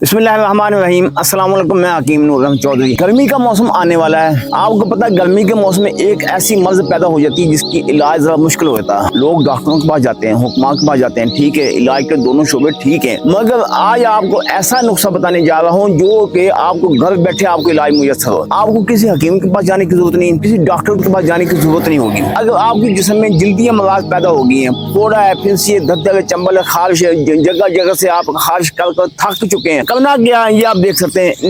बिस्मिल्लाहिर्रहमानिर्रहीम। अस्सलाम वालेकुम। मैं हकीम नूर रहमान चौधरी। गर्मी का मौसम आने वाला है। आपको पता है गर्मी के मौसम में एक ऐसी मर्ज पैदा हो जाती है जिसकी इलाज जरा मुश्किल होता है। लोग डॉक्टरों के पास जाते हैं, हुक्मा के पास जाते हैं, ठीक है, इलाज के दोनों शोबे ठीक है, मगर आज आपको ऐसा नुस्खा बताने जा रहा हूँ जो कि आपको घर बैठे आपको इलाज मुयस्सर हो। आपको किसी हकीम के पास जाने की जरूरत नहीं, किसी डॉक्टर के पास जाने की जरूरत नहीं होगी। अगर आपके जिस्म में जल्दी अमराज पैदा हो गई है, फोड़ा है, फिंसी है, धब्बे है, चंबल है, खारिश है, जगह जगह से आप खारिश कर थक चुके हैं, करना क्या है ये आप देख सकते हैं।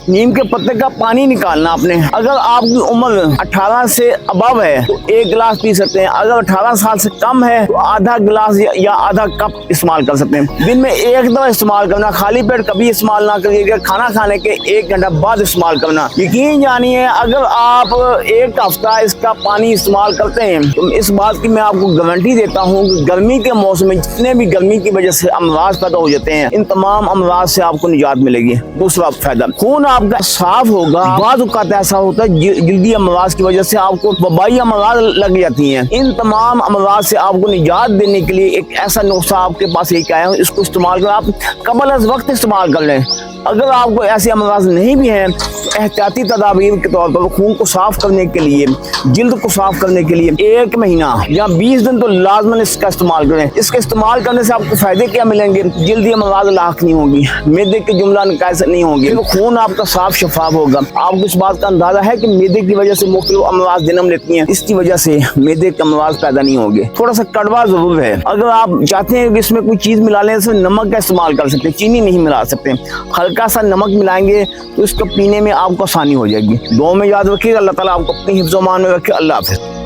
नीम के पत्ते का पानी निकालना आपने। अगर आपकी उम्र 18 से अबव है तो 1 गिलास पी सकते हैं। अगर 18 साल से कम है तो आधा गिलास या आधा कप इस्तेमाल कर सकते हैं। दिन में 1 दफा इस्तेमाल करना, खाली पेट कभी इस्तेमाल ना करिएगा, खाना खाने के 1 घंटा बाद इस्तेमाल करना। यकीन जानिए अगर आप 1 हफ्ता इसका पानी इस्तेमाल करते हैं तो इस बात की मैं आपको गारंटी देता हूँ कि गर्मी के मौसम में जितने भी गर्मी की वजह से अमराज पैदा हो जाते हैं, इन तमाम अमराज से आपको निजात मिलेगी। दूसरा फायदा, खून आपका साफ होगा। बाज़ औक़ात ऐसा होता है जल्दी अमराज की वजह से आपको वबाई अमराज लग जाती हैं। इन तमाम अमराज से आपको निजात देने के लिए एक ऐसा नुस्खा आपके पास लेके आया हूँ, इसको इस्तेमाल कर आप कबल अज़ वक्त इस्तेमाल कर लें। अगर आपको ऐसे अमराज नहीं भी हैं तो एहतियाती तदाबीर के तौर पर खून को साफ करने के लिए, जिल्द को साफ करने के लिए 1 महीना या 20 दिन तो लाजमन इसका इस्तेमाल करें। इसके इस्तेमाल करने से आपको फायदे क्या मिलेंगे? जल्दी अमराज लाक नहीं होगी, मैदे के जुमला निकाय नहीं होंगे, तो खून आपका साफ शफाफ होगा। आपको इस बात का अंदाजा है कि मैदे की वजह से मुख्तलिफ अमराज जन्म लेती हैं, इसकी वजह से मैदे के अमराज पैदा नहीं होंगे। थोड़ा सा कड़वा जरूर है। अगर आप चाहते हैं कि इसमें कोई चीज मिला लें तो नमक का इस्तेमाल कर सकते हैं, चीनी नहीं मिला सकते। हल्का सा नमक मिलाएंगे तो इसको पीने में आपको आसानी हो जाएगी। दुआ में याद रखिएगा। अल्लाह ताला आपको अपनी हिफ्ज़-ओ-मान में रखे। अल्लाह हाफ़िज़।